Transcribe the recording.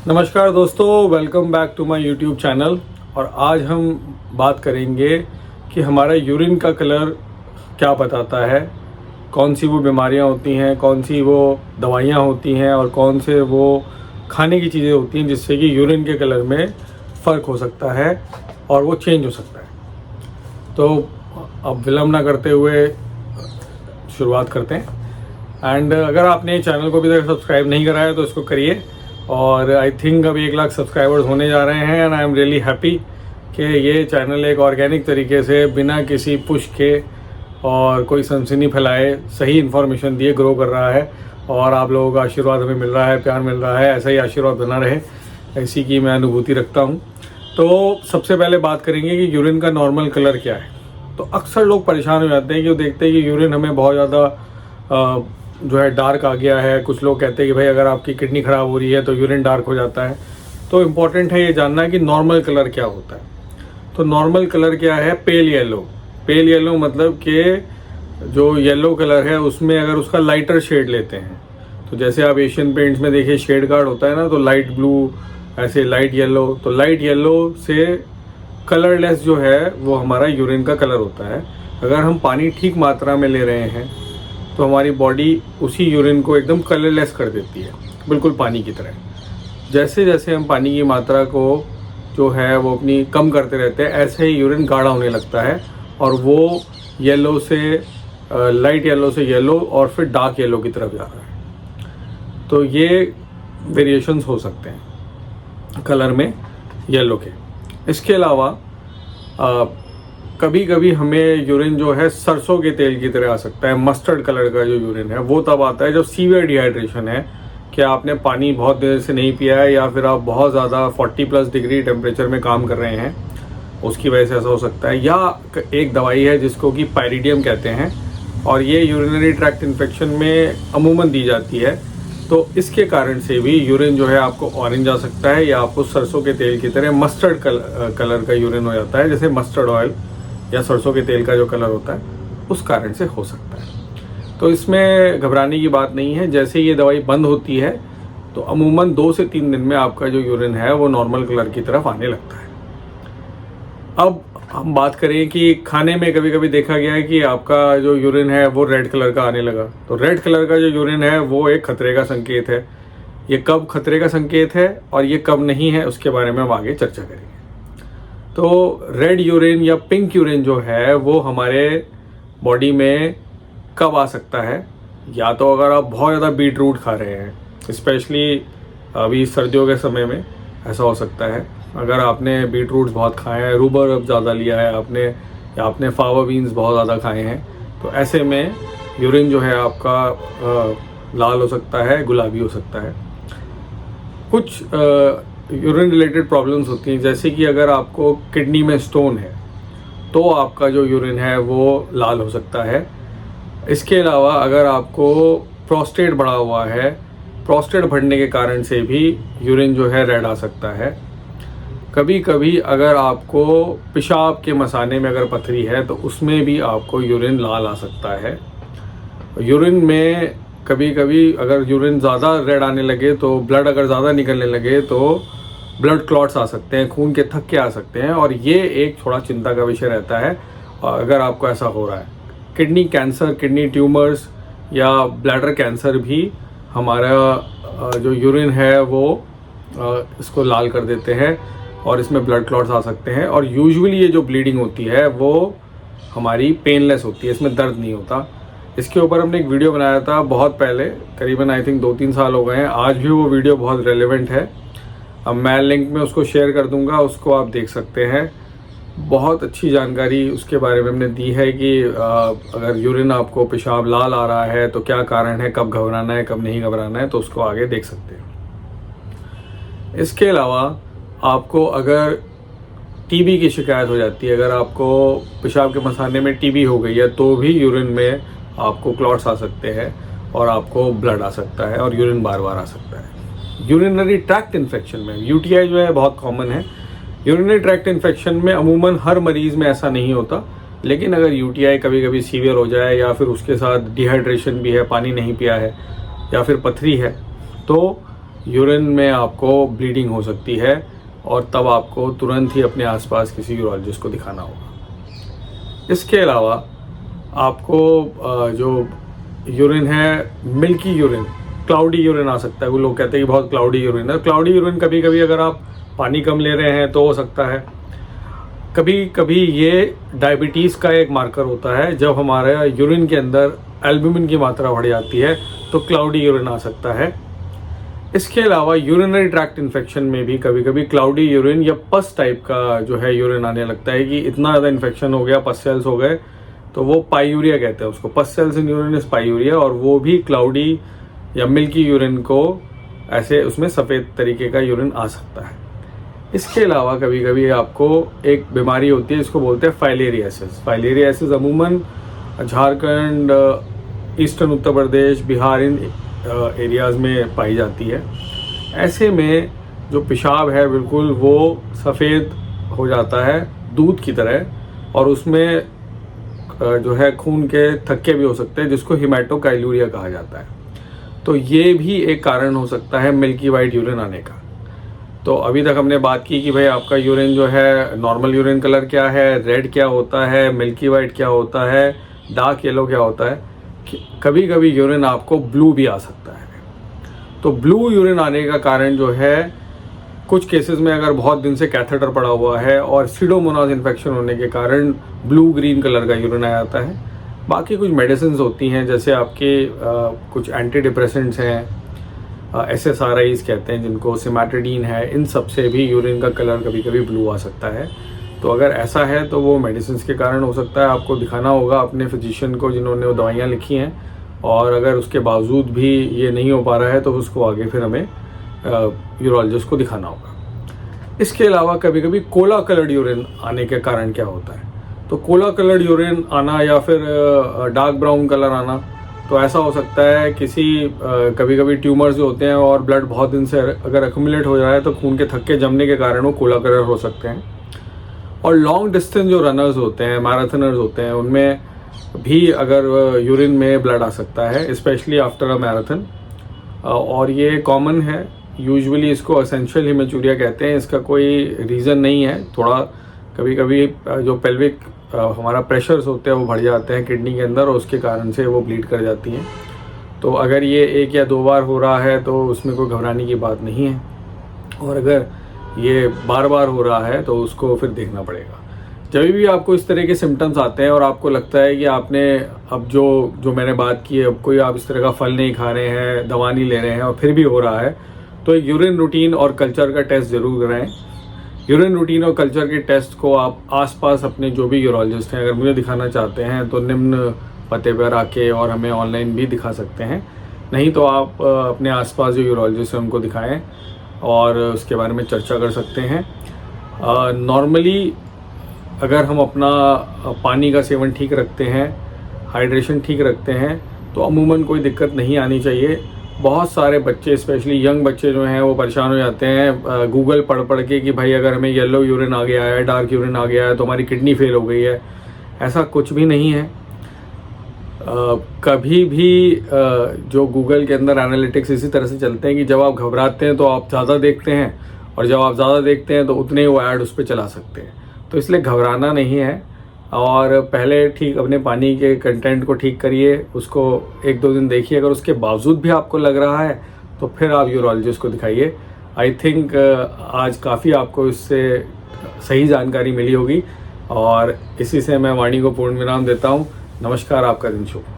नमस्कार दोस्तों, welcome back to my YouTube channel. और आज हम बात करेंगे कि हमारा यूरिन का कलर क्या बताता है, कौन सी वो बीमारियां होती हैं, कौन सी वो दवाइयां होती हैं और कौन से वो खाने की चीज़ें होती हैं जिससे कि यूरिन के कलर में फ़र्क हो सकता है और वो चेंज हो सकता है। तो अब विलम्ब ना करते हुए शुरुआत करते हैं। एंड अगर आपने चैनल को अभी तक सब्सक्राइब नहीं करा है तो इसको करिए। और आई थिंक अब 1 लाख सब्सक्राइबर्स होने जा रहे हैं and I am really happy कि ये चैनल एक ऑर्गेनिक तरीके से बिना किसी पुश के और कोई सनसनी फैलाए सही इन्फॉर्मेशन दिए ग्रो कर रहा है। और आप लोगों का आशीर्वाद हमें मिल रहा है, प्यार मिल रहा है, ऐसा ही आशीर्वाद बना रहे, ऐसी की मैं अनुभूति रखता हूँ। तो सबसे पहले बात करेंगे कि यूरिन का नॉर्मल कलर क्या है। तो अक्सर लोग परेशान हो जाते हैं कि वो देखते हैं कि यूरिन हमें बहुत ज़्यादा जो है डार्क आ गया है। कुछ लोग कहते हैं कि भाई अगर आपकी किडनी ख़राब हो रही है तो यूरिन डार्क हो जाता है। तो इम्पॉर्टेंट है ये जानना कि नॉर्मल कलर क्या होता है। तो नॉर्मल कलर क्या है? Pale yellow. पेल येलो मतलब कि जो येलो कलर है उसमें अगर उसका लाइटर शेड लेते हैं, तो जैसे आप एशियन पेंट्स में देखिए शेड कार्ड होता है ना, तो लाइट ब्लू, ऐसे लाइट येलो। तो लाइट येलो से कलरलेस जो है वो हमारा यूरिन का कलर होता है। अगर हम पानी ठीक मात्रा में ले रहे हैं तो हमारी बॉडी उसी यूरिन को एकदम कलरलेस कर देती है, बिल्कुल पानी की तरह। जैसे जैसे हम पानी की मात्रा को जो है वो अपनी कम करते रहते हैं, ऐसे ही यूरिन गाढ़ा होने लगता है और वो येलो से लाइट येलो से येलो और फिर डार्क येलो की तरफ जा रहा है। तो ये वेरिएशंस हो सकते हैं कलर में येलो के। इसके अलावा कभी कभी हमें यूरिन जो है सरसों के तेल की तरह आ सकता है। मस्टर्ड कलर का जो यूरिन है वो तब आता है जब सीवियर डिहाइड्रेशन है, कि आपने पानी बहुत देर से नहीं पिया है या फिर आप बहुत ज़्यादा 40+ डिग्री टेम्परेचर में काम कर रहे हैं, उसकी वजह से ऐसा हो सकता है। या एक दवाई है जिसको कि पायरिडियम कहते हैं और ये यूरिनरी ट्रैक्ट इन्फेक्शन में अमूमन दी जाती है। तो इसके कारण से भी यूरिन जो है आपको ऑरेंज आ सकता है या आपको सरसों के तेल की तरह मस्टर्ड कलर का यूरिन हो जाता है, जैसे मस्टर्ड ऑयल या सरसों के तेल का जो कलर होता है उस कारण से हो सकता है। तो इसमें घबराने की बात नहीं है। जैसे ये दवाई बंद होती है तो अमूमन 2 से 3 दिन में आपका जो यूरिन है वो नॉर्मल कलर की तरफ आने लगता है। अब हम बात करें कि खाने में कभी कभी देखा गया है कि आपका जो यूरिन है वो रेड कलर का आने लगा। तो रेड कलर का जो यूरिन है वो एक खतरे का संकेत है। ये कब खतरे का संकेत है और ये कब नहीं है उसके बारे में हम आगे चर्चा करेंगे। तो रेड यूरिन या पिंक यूरिन जो है वो हमारे बॉडी में कब आ सकता है? या तो अगर आप बहुत ज़्यादा बीट रूट खा रहे हैं, स्पेशली अभी सर्दियों के समय में ऐसा हो सकता है। अगर आपने बीट रूट्स बहुत खाए हैं, रूबर ज़्यादा लिया है आपने, या आपने फावा बीन्स बहुत ज़्यादा खाए हैं, तो ऐसे में यूरिन जो है आपका लाल हो सकता है, गुलाबी हो सकता है। कुछ यूरिन रिलेटेड प्रॉब्लम्स होती हैं, जैसे कि अगर आपको किडनी में स्टोन है तो आपका जो यूरिन है वो लाल हो सकता है। इसके अलावा अगर आपको प्रोस्टेट बढ़ा हुआ है, प्रोस्टेट बढ़ने के कारण से भी यूरिन जो है रेड आ सकता है। कभी कभी अगर आपको पेशाब के मसाने में अगर पथरी है तो उसमें भी आपको यूरिन लाल आ सकता है। यूरिन में कभी कभी अगर यूरिन ज़्यादा रेड आने लगे तो ब्लड अगर ज़्यादा निकलने लगे तो ब्लड क्लॉट्स आ सकते हैं, खून के थक्के आ सकते हैं और ये एक थोड़ा चिंता का विषय रहता है अगर आपको ऐसा हो रहा है। किडनी कैंसर, किडनी ट्यूमर्स या ब्लैडर कैंसर भी हमारा जो यूरिन है वो इसको लाल कर देते हैं और इसमें ब्लड क्लॉट्स आ सकते हैं। और यूजुअली ये जो ब्लीडिंग होती है वो हमारी पेनलेस होती है, इसमें दर्द नहीं होता। इसके ऊपर हमने एक वीडियो बनाया था बहुत पहले, करीबन आई थिंक 2-3 साल हो गए हैं। आज भी वो वीडियो बहुत रेलेवेंट है। अब मैं लिंक में उसको शेयर कर दूंगा, उसको आप देख सकते हैं। बहुत अच्छी जानकारी उसके बारे में हमने दी है कि अगर यूरिन आपको पेशाब लाल आ रहा है तो क्या कारण है, कब घबराना है, कब नहीं घबराना है, तो उसको आगे देख सकते हैं। इसके अलावा आपको अगर टीबी की शिकायत हो जाती है, अगर आपको पेशाब के मसाने में टीबी हो गई है तो भी यूरिन में आपको क्लॉट्स आ सकते हैं और आपको ब्लड आ सकता है और यूरिन बार बार आ सकता है। यूरिनरी ट्रैक्ट इन्फेक्शन में यूटीआई जो है बहुत कॉमन है। यूरिनरी ट्रैक्ट इन्फेक्शन में अमूमन हर मरीज़ में ऐसा नहीं होता, लेकिन अगर यूटीआई कभी कभी सीवियर हो जाए या फिर उसके साथ डिहाइड्रेशन भी है, पानी नहीं पिया है या फिर पथरी है, तो यूरिन में आपको ब्लीडिंग हो सकती है और तब आपको तुरंत ही अपने आसपास किसी यूरोलॉजिस्ट को दिखाना होगा। इसके अलावा आपको जो यूरिन है, मिल्की यूरिन, क्लाउडी यूरिन आ सकता है। वो लोग कहते हैं कि बहुत क्लाउडी यूरिन है। क्लाउडी यूरिन कभी कभी अगर आप पानी कम ले रहे हैं तो हो सकता है। कभी कभी ये डायबिटीज़ का एक मार्कर होता है। जब हमारे यूरिन के अंदर एल्ब्यूमिन की मात्रा बढ़ जाती है तो क्लाउडी यूरिन आ सकता है। इसके अलावा यूरिनरी ट्रैक्ट इन्फेक्शन में भी कभी कभी क्लाउडी यूरिन या पस टाइप का जो है यूरिन आने लगता है कि इतना ज़्यादा इन्फेक्शन हो गया, पस सेल्स हो गए, तो वो पायूरिया कहते हैं उसको। पस सेल्स इन यूरिन इज पायूरिया, और वो भी क्लाउडी या मिल्की यूरिन को ऐसे उसमें सफ़ेद तरीके का यूरिन आ सकता है। इसके अलावा कभी कभी आपको एक बीमारी होती है जिसको बोलते हैं फाइलेरियासिस। फाइलेरियासिस अमूमन झारखंड, ईस्टर्न उत्तर प्रदेश, बिहार, इन एरियाज़ में पाई जाती है। ऐसे में जो पेशाब है बिल्कुल वो सफ़ेद हो जाता है दूध की तरह, और उसमें जो है खून के थक्के भी हो सकते हैं जिसको हिमेटोकाइलूरिया कहा जाता है। तो ये भी एक कारण हो सकता है मिल्की वाइट यूरिन आने का। तो अभी तक हमने बात की कि भाई आपका यूरिन जो है नॉर्मल यूरिन कलर क्या है, रेड क्या होता है, मिल्की वाइट क्या होता है, डार्क येलो क्या होता है। कभी कभी यूरिन आपको ब्लू भी आ सकता है। तो ब्लू यूरिन आने का कारण जो है, कुछ केसेस में अगर बहुत दिन से कैथेटर पड़ा हुआ है और सीडोमोनास इन्फेक्शन होने के कारण ब्लू ग्रीन कलर का यूरिन आ जाता है। बाकी कुछ मेडिसिन होती हैं, जैसे आपके कुछ एंटी डिप्रेसेंट्स हैं, SSRIs कहते हैं जिनको, सिमेटाडीन है, इन सब से भी यूरिन का कलर कभी कभी ब्लू आ सकता है। तो अगर ऐसा है तो वो मेडिसिन के कारण हो सकता है। आपको दिखाना होगा अपने फिजिशियन को जिन्होंने वो दवाइयाँ लिखी हैं, और अगर उसके बावजूद भी ये नहीं हो पा रहा है तो उसको आगे फिर हमें यूरोलॉजिस्ट को दिखाना होगा। इसके अलावा कभी कभी कोला कलर्ड यूरिन आने के कारण क्या होता है, तो कोला कलर्ड यूरिन आना या फिर डार्क ब्राउन कलर आना, तो ऐसा हो सकता है किसी कभी कभी ट्यूमर्स जो होते हैं और ब्लड बहुत दिन से अगर एक्यूमुलेट हो रहा है तो खून के थक्के जमने के कारण वो कोला कलर हो सकते हैं। और लॉन्ग डिस्टेंस जो रनर्स होते हैं, मैराथनर्स होते हैं, उनमें भी अगर यूरिन में ब्लड आ सकता है, स्पेशली आफ्टर अ मैराथन। और ये कॉमन है, यूजुअली इसको एसेंशियल हिमेचूरिया कहते हैं। इसका कोई रीज़न नहीं है। थोड़ा कभी कभी जो पेल्विक हमारा प्रेशर्स होते हैं वो बढ़ जाते हैं किडनी के अंदर, और उसके कारण से वो ब्लीड कर जाती हैं। तो अगर ये 1 या 2 बार हो रहा है तो उसमें कोई घबराने की बात नहीं है, और अगर ये बार बार हो रहा है तो उसको फिर देखना पड़ेगा। जब भी आपको इस तरह के सिम्टम्स आते हैं और आपको लगता है कि आपने अब जो मैंने बात की है, अब कोई आप इस तरह का फल नहीं खा रहे हैं, दवा नहीं ले रहे हैं और फिर भी हो रहा है, तो एक यूरिन रूटीन और कल्चर का टेस्ट ज़रूर कराएं। यूरिन रूटीन और कल्चर के टेस्ट को आप आसपास अपने जो भी यूरोलॉजिस्ट हैं, अगर मुझे दिखाना चाहते हैं तो निम्न पते पर आके और हमें ऑनलाइन भी दिखा सकते हैं। नहीं तो आप अपने आसपास जो यूरोलॉजिस्ट हैं उनको दिखाएं और उसके बारे में चर्चा कर सकते हैं। नॉर्मली अगर हम अपना पानी का सेवन ठीक रखते हैं, हाइड्रेशन ठीक रखते हैं, तो अमूमन कोई दिक्कत नहीं आनी चाहिए। बहुत सारे बच्चे, स्पेशली यंग बच्चे जो हैं, वो परेशान हो जाते हैं गूगल पढ़ के कि भाई अगर हमें येलो यूरिन आ गया है, डार्क यूरिन आ गया है तो हमारी किडनी फेल हो गई है। ऐसा कुछ भी नहीं है। कभी भी जो गूगल के अंदर एनालिटिक्स इसी तरह से चलते हैं कि जब आप घबराते हैं तो आप ज़्यादा देखते हैं, और जब आप ज़्यादा देखते हैं तो उतने ही वो ऐड उस पर चला सकते हैं। तो इसलिए घबराना नहीं है, और पहले ठीक अपने पानी के कंटेंट को ठीक करिए, उसको 1-2 दिन देखिए। अगर उसके बावजूद भी आपको लग रहा है तो फिर आप यूरोलॉजिस्ट को दिखाइए। आई थिंक आज काफ़ी आपको इससे सही जानकारी मिली होगी, और इसी से मैं वाणी को पूर्ण विराम देता हूँ। नमस्कार, आपका दिन शुभ।